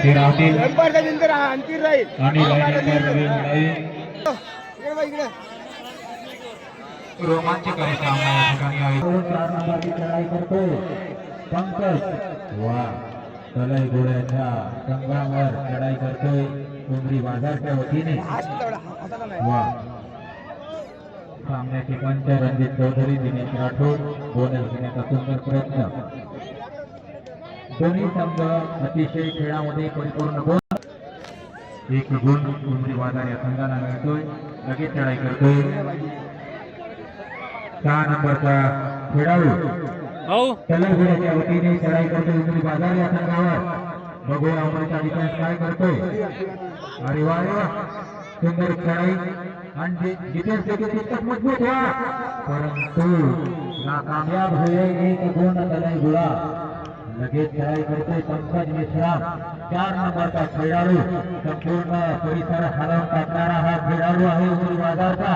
ते राहतील अंतिम राहील आणि रोमांचक आहे सामना या ठिकाणी आहे. 4 नंबरची चढाई करतोय पंकज. वा तलई घोड्याच्या संघावर चढाई करतोय उमरी बाजारच्या वतीने. वा सामन्याचे पंच रणजित चौधरी, दिनेश राठोड. बोनस घेण्याचा सुंदर प्रयत्न. दोन्ही संघ अतिशय खेळामध्ये परिपूर्ण गुण. एक गुण उमरी बाजार या संघाला मिळतोय. लगेच चढाई करतोय 6 नंबरचा खेळाडू तलगुड्याच्या वतीने चढाई करतोय उमरी बाजार या संघावर. बघूया उमरीचा डिफेन्स काय करतोय. अरे वा सुंदर चढाई आणि डिफेन्स देखील तितकाच मजबूत व्हा, परंतु नाकामयाब होईल. एक गुण तलगुडा. लगेच चढाई करतोय पंकज मेश्राम 4 नंबरचा खेळाडू. संपूर्ण परिसर हलवून टाकणारा हा खेळाडू आहे उमरी बाजारचा.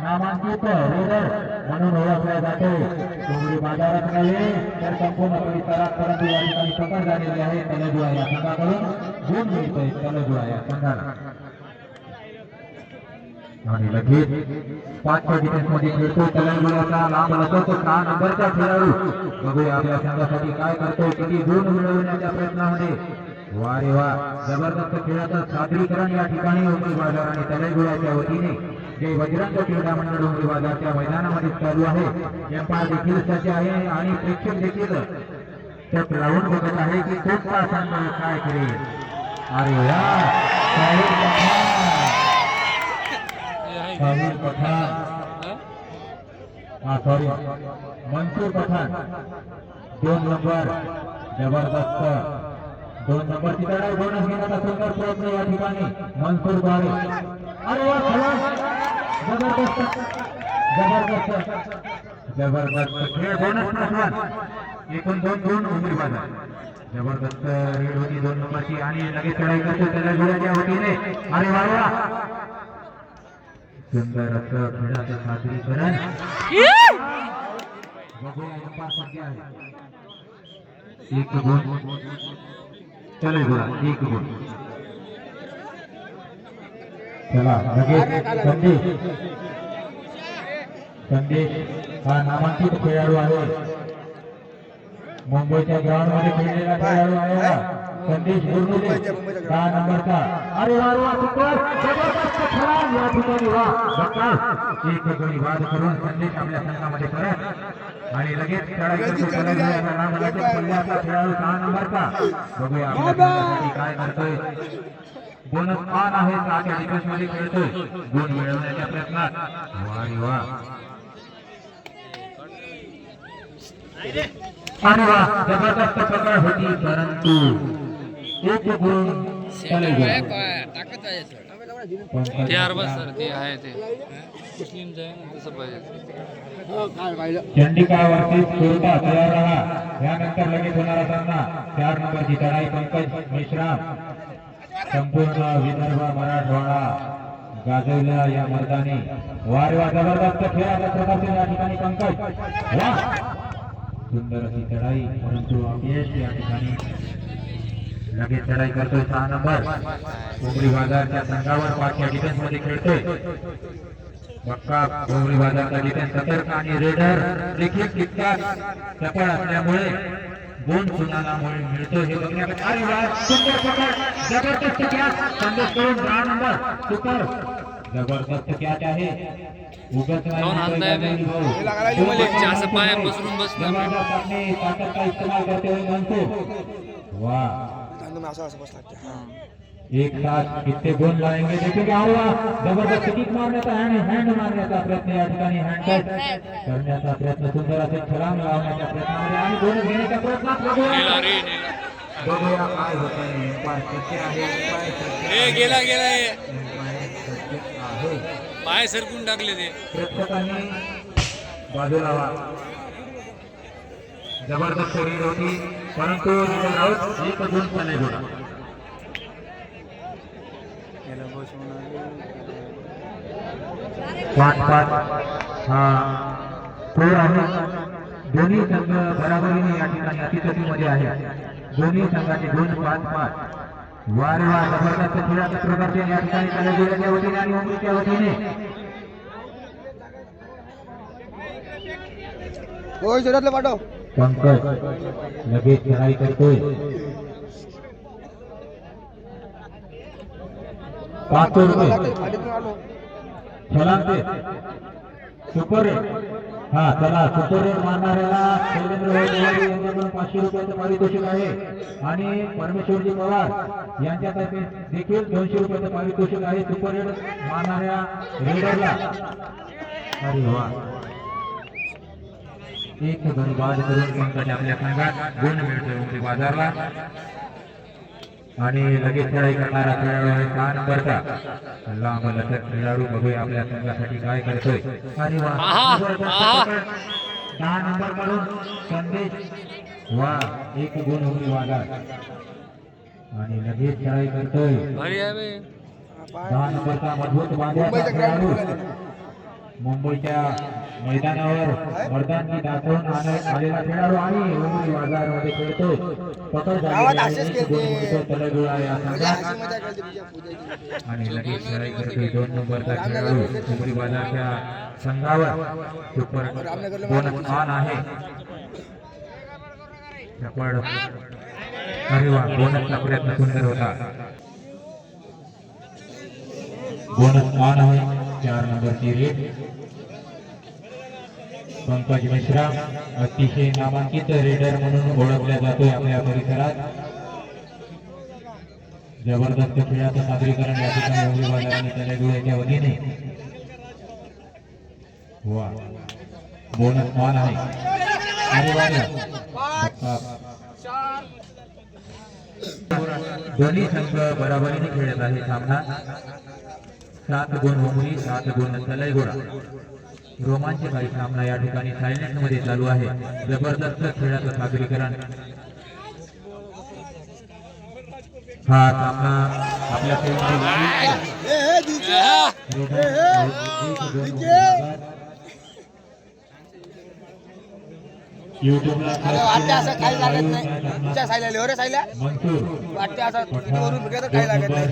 नामांकित रेडर म्हणून ओळखला जातो. उमरी बाजारात नव्हे तर संपूर्ण परिसरात, परंतु या ठिकाणी पकड झालेली आहे तलगुडा या संघाकडून. गुण मिळतोय तलगुडा या संघाला. आणि लगेच 5च्या डिफेन्स मध्ये खेळतोय तलगुड्याचा लांब लचवतो 6 नंबरचा खेळाडू. बघूया आपल्या संघासाठी काय करतोय, किती गुण मिळवण्याच्या प्रयत्नामध्ये. वा रे वा जबरदस्त खेळाचं सादरीकरण या ठिकाणी उमरी बाजार आणि तलगुड्याच्या वतीने जे बजरंग क्रीडा मंडळ उमरी बाजारच्या मैदानामध्ये चालू आहे. एम्पायर देखील सज्ज आहे आणि प्रेक्षक देखील चक लावून बघत आहे की कोणता संघ काय करेल. अरे यार साहिल पठाण, सॉरी मनसूर पठाण 2 नंबर. जबरदस्त 2 नंबरची चढाई. बोनस घेण्याचा सुंदर प्रयत्न या ठिकाणी मनसूर द्वारे. अरे वा जबरदस्त जबरदस्त जबरदस्त खेळ. बोनस प्रश्न एकूण 2 गुण उमरी बाजार. जबरदस्त रेड होती 2 नंबरची आणि लगेच चढाई करतो तलगुड्याच्या वतीने. अरे वा सुंदर असं खेळाचं सादरीकरण. बघूया एम्पायर सध्या आहे. 1 गुण तलगुडा 1 गुण. चला लगेच संदेश हा नामांकित खेळाडू आहे. मुंबईच्या ग्राउंड मध्ये खेळलेला खेळाडू आहे संदेश गुरनुले 6 नंबरचा. अरे वा सुपर जबरदस्त खेळ या ठिकाणी. वा बक्कास 1 गडी बाद करून संदेश आपल्या संघामध्ये परत. आणि लगेच चढाई करतो तलगुड्याचा नाम लगेच पल्ल्याचा खेळाडू 6 नंबरचा. बघूया आपल्या संघासाठी काय करतोय. बोनस ऑन आहे 6च्या डिफेन्स मध्ये खेळतोय गुण मिळवण्याच्या प्रयत्नात. वा अरे वा जबरदस्त पकड होती, परंतु 1 गुण ते अर्बा सर ते आहे ते मुस्लिम जाय तसं पाहिजे. चंडिकावरती सोडता तयार राहा. यानंतर लगेच होणारा सामना 4 नंबरची चढाई पंकज मेश्राम. संपूर्ण विदर्भ मराठवाडा गाजवल्या या मैदानी. वारे वा जबरदस्त खेळाचा प्रदर्शन या ठिकाणी पंकज. वा सुंदर अशी चढाई, परंतु अपयश या ठिकाणी. लगेच चढाई करतोय 6 नंबर उमरी बाजारच्या संघावर. 5च्या डिफेन्स मध्ये खेळतोय बक्का. उमरी बाजारचा डिफेन्स सतर्क आणि रेडर देखील तितकाच चपळ असल्यामुळे गुण कुणाला मिळतो हे बघण्याकडे. अरे वा सुंदर पकड जबरदस्त कॅच संदेश करून 10 नंबर सुपर. जबरदस्त कॅच आहे. उगत इस्तेमाल करते हुए मनसूर. वाह एक साथ कितने गुण लाएंगे देखेंगे. जबरदस्त किक मारण्याचा हँड मारण्याचा प्रयत्न या ठिकाणी. हँड टच करण्याचा प्रयत्न. सुंदर असे छलांग लावण्याच्या प्रयत्नामध्ये आणि बोनस घेण्याच्या प्रयत्नात. बघूया काय होतंय. गेला पाय सरकून टाकले ते प्रेक्षकांनी बाजूला वा. जबरदस्त रीड होती, परंतु 1 गुण तलगुडा. 5-5 हा स्कोर आहे. दोन्ही संघ बराबरीने या ठिकाणी अतिथीमध्ये आहे. दोन्ही संघाचे गुण 5-5. वारे वा जबरदस्त खेळाचं प्रदर्शन या ठिकाणी तळेगोड्याच्या वतीने आणि मुंबईच्या वतीने. हो जोरातलं पाठव. पंकज लगेच चढाई करतोय. 500 रुपये छलांग ते सुपर रेड. हा चला सुपर रेड मारणाऱ्याला शैलेंद्र यांच्याकडून 500 रुपयाचं पारितोषिक आहे आणि परमेश्वरजी पवार यांच्यातर्फे देखील 200 रुपयाचं पारितोषिक आहे सुपर रेड मारणाऱ्या रेडरला. अरे वा, एक गडी बाद करून पंकज आपल्या संघात गुण मिळतोय उमरी बाजारला. आणि लगेच खेळाई करणारा खेळाडू आहे 6 नंबरचा लांब लचक खेळाडू. बघूया आपल्या संघासाठी काय करतोय. अरे वा, 10 नंबर कडून संदेश. वा, एक गुण उमरी बाजार आणि लगेच खेळाई करतोय 10 नंबरचा मजबूत बांध्याचा खेळाडू. मुंबईच्या मैदानावर मर्दानी दाखवून आलेला खेळाडू आणि उमरी बाजार मध्ये खेळतोय. तळेगोळा या संघात आणि लगेच खेळाई करतोय 2 नंबरचा खेळाडू उमरी बाजारच्या संघावर. सुपर बोनस ऑन आहे. अरे वा, बोनसचा प्रयत्न सुंदर होता. बोनस ऑन आहे 4 नंबरची रेड. पंकज मिश्रा अतिशय नामांकित रेडर म्हणून ओळखला जातोय आपल्या परिसरात. जबरदस्त खेळाचं सादरीकरण या ठिकाणी उमरी बाजार आणि तळेगोळ्याच्या वतीने. वा, बोनस ऑन आहे. अरे वा, दोन्ही संघ बराबरीने खेळत आहे सामना. 7 गुण उमरी, 7 गुण तळेगोळा. रोमांचकारी सामना या ठिकाणी सायलेंट मध्ये चालू आहे. जबरदस्त खेळाचं सादरीकरण. हा सामना आपल्या युट्यूबला वाटते असं काही लागत नाही. तुमच्या सायला लेवरे सायला वाटते असं वरून बघितलं काही लागत नाही.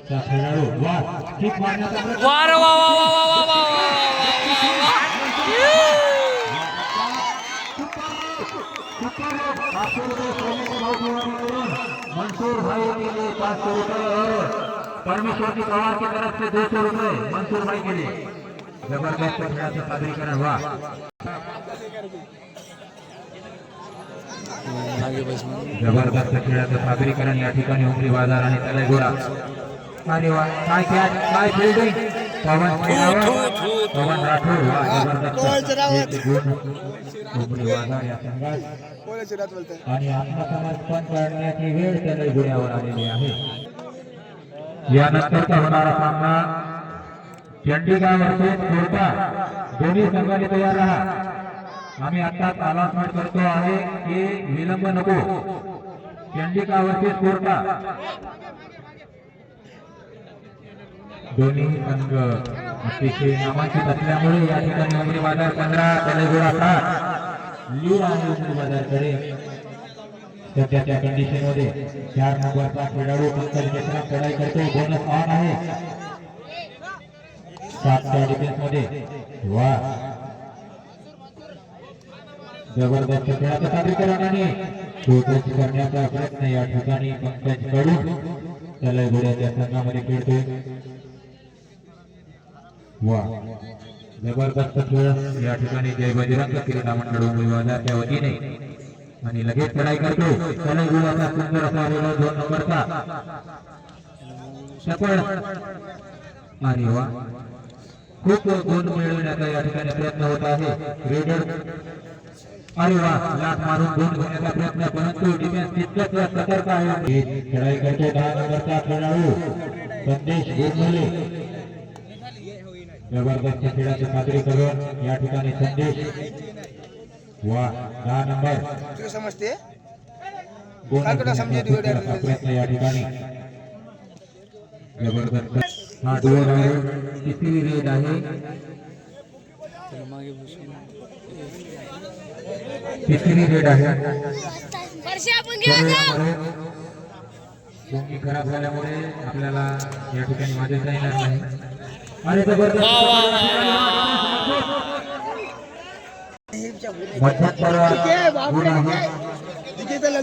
खेळाडू वा, किक मारण्याचा प्रयत्न. वार वा वा वा वा वा वा. मंसूर भाई के लिए 500 रुपए और परमेश्वर की पवार की तरफ से 200 रुपए मंसूर भाई के लिए. जबरदस्त खेळाचं सादरीकरण. वा, जबरदस्त खेळाचं सादरीकरण या ठिकाणी उमरी बाजार आणि तळेगोळा. अरे वा, काय कॅच, काय फिल्डिंग. पवन राठोड. वा, जबरदस्त गुण उमरी बाजार या संघात. आणि आत्मसमर्पण करण्याची वेळ तळेगोळ्यावर आलेली आहे. यानंतरचा होणारा सामना चंडीगड वर्सेस कोर्टा. दोन्ही संघाने तयार राहा. आम्ही आताच अनाउन्समेंट करतो आहे की विलंब नको. Chandigarh versus Carta. दोन्ही संघ अतिशय नामांकित असल्यामुळे या ठिकाणी उमरी बाजार 15 तळेगोळा 7 लीड आहे उमरी बाजारकडे. सध्याच्या कंडिशन मध्ये 4 नंबरचा खेळाडू पंकज मिश्रा चढाई करतो. बोनस ऑन आहे 7च्या डिफेन्स मध्ये. वा, जबरदस्त खेळाचं सादरीकरण आणि शोधच करण्याचा प्रयत्न या ठिकाणी पंकज कडून तळेगोळ्याच्या संघामध्ये खेळतोय. वा, जबरदस्त खेळ या ठिकाणी जय बजरंग क्रीडा मंडळ उमरी बाजारच्या वतीने. आणि लगेच चढाई करतो तळेगोळ्याचा सुंदर असा रेडर 2 नंबरचा सफळ. अरे वा, खूप गुण मिळवण्याचा या ठिकाणी प्रयत्न होत आहे रेडर. अरे वा, लाट मारून गुण घेण्याचा प्रयत्न, परंतु डिफेन्स तितकंच सतर्क आहे. चढाई करतो 10 नंबरचा खेळाडू संदेश गोंधळे. जबरदस्त खेळाचे सादरीकरण या ठिकाणी संदेश. वा, 10 नंबर समजते प्रयत्न या ठिकाणी. जबरदस्त हा डोर आहे. तिसरी रेड आहे. तिसरी रेड आहे. भूमी खराब झाल्यामुळे आपल्याला या ठिकाणी वाजवता येणार नाही. आणि जबरदस्त मध्यंतर गुण आहे.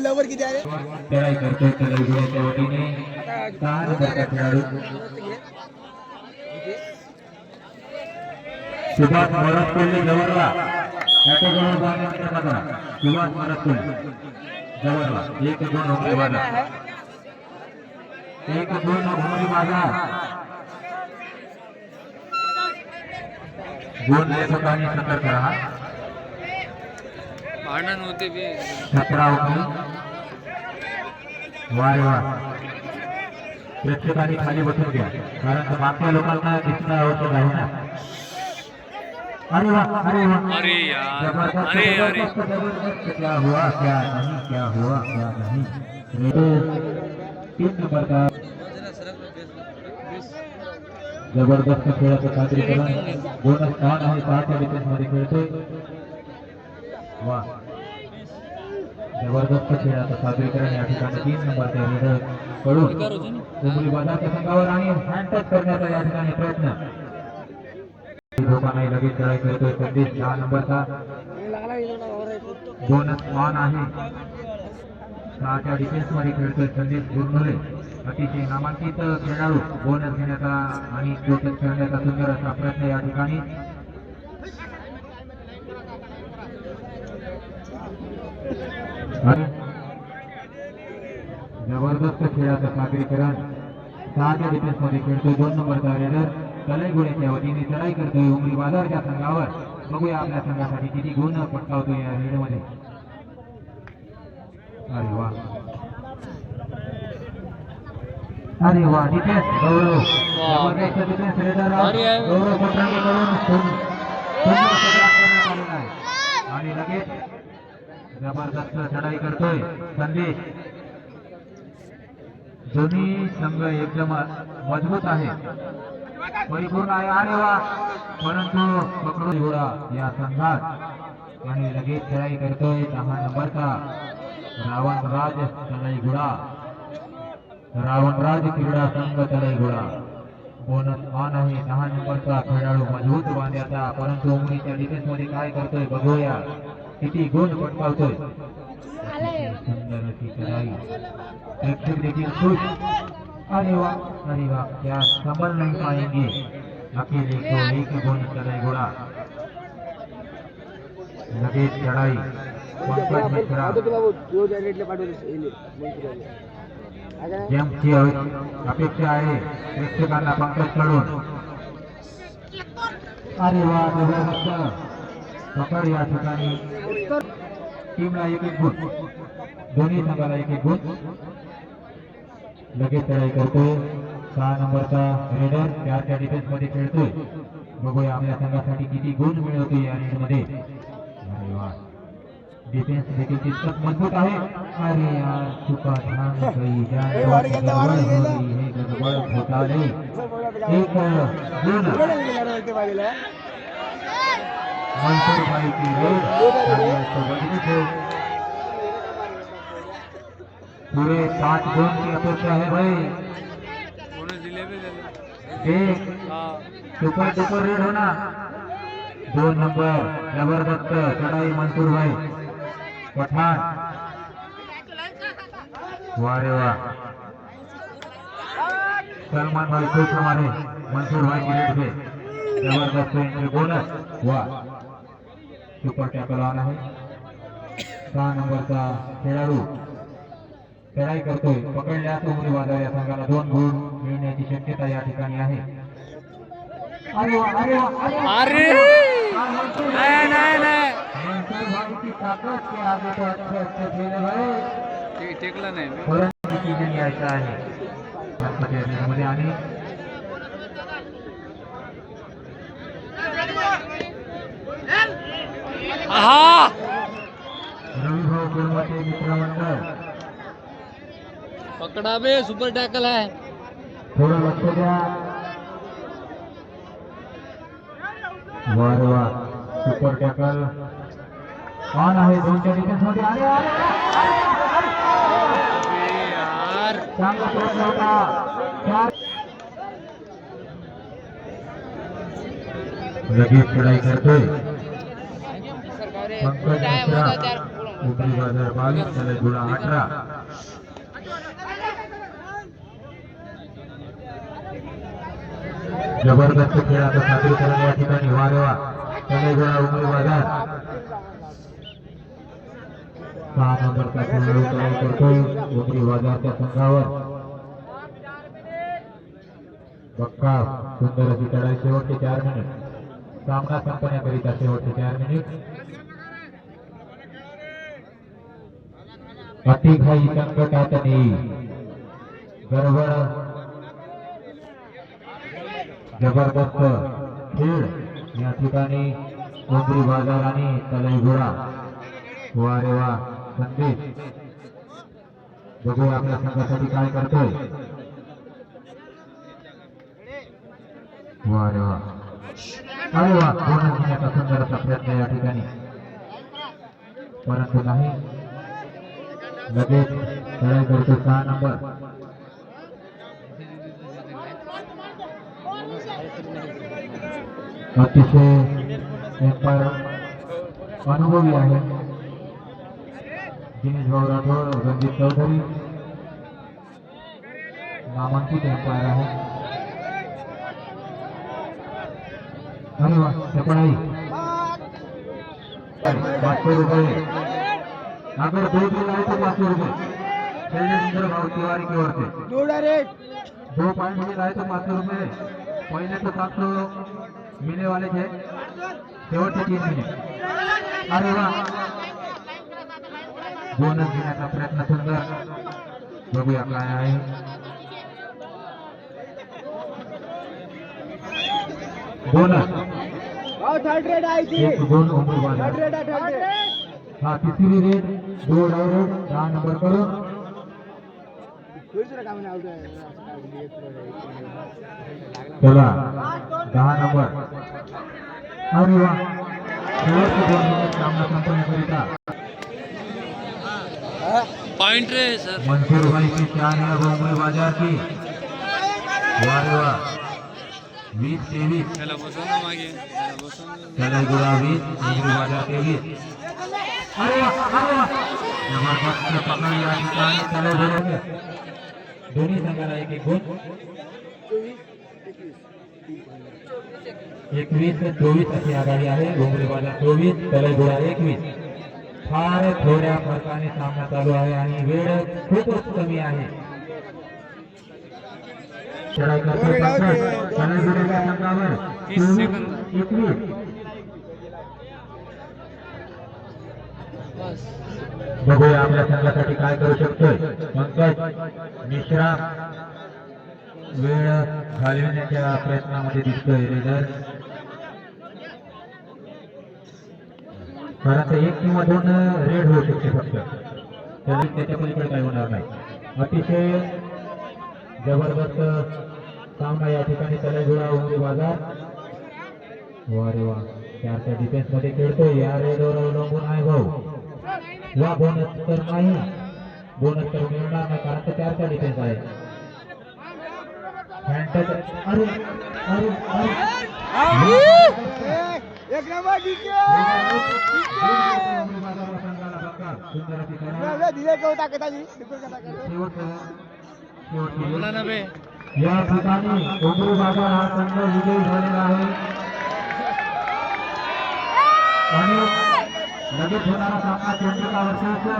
लवर किती आहे तयारी करतोय तलगुड्याच्या वतीने 6 नंबरचा खेळाडू सुभाष मरत कोल्हे जवळला कॅटेगरी बांधण्याचा करा. सुभाष मरत कोल्हे जवळला 1-2 होते बाजार 1-2 भोमरी बाजार गुण लेखकांनी सतर्क राहा. भांडण होते बे 17 होते. वारे वा प्रेक्षकांनी खाली बसून घ्या कारण मागच्या लोकांना दिसणं आवश्यक आहे ना. अरे वाह अरे वाह अरे यार जबरदस्त अरे अरे जबरदस्त जबरदस्त क्या हुआ क्या नहीं क्या हुआ क्या नहीं. 3 नंबर का जबरदस्त खेळाचं सादरीकरण बोनस ऑन आहे 6च्या डिफेन्स मध्ये खेळतोय. वा जबरदस्त खेळाचं सादरीकरण या ठिकाणी 3 नंबरच्या रेडर कडून उमरी बाजारच्या संघावर आणि हँड टच करण्याचा या ठिकाणी प्रयत्न. लोकांनाही लगेच चढाई करतोय. संदेश 6 नंबरचा बोनस ऑन आहे 6च्या डिफेन्स मध्ये खेळतोय. संदेश गुरनुले अतिशय नामांकित खेळाडू बोनस घेण्याचा आणि प्रोटेक्ट करण्याचा सुंदर असा प्रयत्न या ठिकाणी. जबरदस्त खेळाचं सादरीकरण 6च्या डिफेन्स मध्ये खेळतोय. 2 नंबरचा रेडर तलगुड्याच्या वतीने चढाई करतोय उमरी बाजारच्या संघावर. बघूया आपल्या संघासाठी किती गुण पटकावतोय या रेडमध्ये. अरे वा अरे वा डिफेन्स गौरव जबरदस्त डिफेन्स रेडर गौरव पटरांगेकडून आणि लगेच जबरदस्त चढाई करतोय संदेश. दोन्ही संघ एकदम मजबूत आहे परिपूर्ण आहे. अरे वा परंतु पकडून घोडा या संघात आणि लगेच चढाई करतोय 10 नंबरचा रावणराज तलाई घोडा. रावणराज क्रीडा संघ तलाई घोडा बोनस ऑन आहे 10 नंबरचा खेळाडू मजबूत बांध्याचा. परंतु उमरीच्या डिफेन्स मध्ये काय करतोय बघूया किती गुण पटकावतोय. सुंदर अशी चढाई प्रेक्षक देखील खुश. अरे वाह क्या संभल नहीं पाएंगे अकेले को एक गुण तलाई घोडा. लगेच चढाई पंकज मिश्रा जेमची अपेक्षा आहे प्रेक्षकांना पंकज कडून. अरे वा जबरदस्त पकड या ठिकाणी. टीमला 1-1 गुण दोन्ही संघाला 1-1 गुण. लगेच चढाई करतोय 6 नंबरचा रेडर 4च्या डिफेन्स मध्ये खेळतोय. बघूया आपल्या संघासाठी किती गुण मिळवतोय या रेड मध्ये. अरे वा डिफेन्स देखील तितकंच मजबूत आहे. अरे यार चुका ध्यान गई जान गडबड हो रही है गडबड घोटाले 1 गुण मंसूर भाई की रेड पूरे 5 गुण की अपेक्षा है भाई. एक सुपर डुपर रेड होना 2 नंबर जबरदस्त चढ़ाई मंसूर भाई पठान. वारे वाह सलमान भाई खुश हमारे मंसूर भाई की रेड से जबरदस्त एंट्री बोनस. वाह सुपर टैकल ऑन आहे 6 नंबरचा खेळाडू चढाई करतोय. पकडल्यास उमरी बाजार या संघाला 2 गुण मिळण्याची शक्यता या ठिकाणी आहे. अरे अरे नाही मंसूर भाई की ताकत के आगे तो अच्छे खेले भाई ते टेकला नाही परंतु किती यायचं आहे मध्ये. आणि रविभाऊ कुर्मते मित्रमंडळ पकडा बे सुपर टॅकल आहे. थोडं लक्ष द्या. वा सुपर टॅकल ऑन आहे 2च्या डिफेन्स मध्ये. यार चांगला प्रयत्न होता. लगेच चढाई करतोय पंकज मिश्रा. उपरी बाजार 22 तले गुळा 18. जबरदस्त खेळाचं सादरीकरण या ठिकाणी. वारेवा तले गुळा उपरी बाजार 6 नंबरचा खेळाडू चढाई करतोय उपरी बाजारच्या संघावर. बक्का सुंदर अशी चढाई. शेवटचे 4 मिनिट. सामना संपण्याकरिता शेवटचे 4 मिनिट. अतिघाई संकटात नाही. गडबड जबरदस्त खेळ या ठिकाणी. उमरी बाजार आणि तलई घोडा. वा रे वा संदेश. बघू आपल्या संघासाठी काय करतोय. वा रे वा. अरे वा. बोनस घेण्याचा सुंदर असा प्रयत्न या ठिकाणी परंतु नाही. लगेच चढाई करतो 6 नंबर. अतिशय एम्पायर अनुभवी आहे दिनेश भाऊ राठोड. रणजित चौधरी नामांकित एम्पायर आहे. अरे वा. चपळाई 500 रुपये. अगर 2 दिन आए तो 500 रुपये. शैलेंद्र भाऊ तिवारी की ओर से 2 पॉइंट मिल आए तो 500 रुपये. पहले तो 700 मिलने वाले थे. शेवटचे 3 मिनिट. अरे वा. बोनस घेण्याचा प्रयत्न सुंदर. बघूया काय आहे. बोनस 1-2 उमरी बाजार. हा तिसरी रेड 2 डायरेक्ट 10 नंबर करून. चला 10 नंबर. अरे वा. शेवटचे 2 मिनिट सामना संपण्याकरिता. पॉइंट रे सर. मंसूर भाई की शान है वो उमरी बाजार की. वाह रे वाह. 20-23. त्याला बसव ना मागे. त्याला बसव ना. चला गुड़ा 20 उमरी बाजार 23. अरे वाह. अरे वाह. जबरदस्त पकड़ या ठिकाणी. चले बरोबर. दोन्ही संघाला 1-1 गुण. 21-24 अशी आघाडी आहे. उमरी बाजार 24 तले गुड़ा 21. फार थोड्या फरकाने सामना चालू आहे आणि वेळ खूपच कमी आहे. चढाई करतोय पंकज. तले गुड़ाच्या संघावर 30 सेकंद. 21. बघूया आपल्या संघासाठी काय करू शकतोय पंकज मिश्रा. वेळ घालविण्याच्या प्रयत्नामध्ये दिसतोय रेडर. कारण 1 किंवा 2 रेड होऊ शकते फक्त. तरी त्याच्या पलीकडे काही होणार नाही. अतिशय जबरदस्त सामना या ठिकाणी. तले गुड़ा उमरी बाजार. वा रे वा. 4च्या डिफेन्स मध्ये खेळतोय. या रेडवर अवलंबून आहे भाऊ. वा. बोनस तर नाही. बोनस तर मिळणार नाही कारण 4चा डिफेन्स आहे. हँडटच. अरे अरे अरे. एक नंबर डीके. सुंदर अशी चढाई. धीरे को ताकताली बिल्कुल कथा कर. बोला ना बे. या ठिकाणी उमरी बाजार हा संघ विजयी झालेला आहे आणि लगेच होणारा सामना 24 वर्षाचा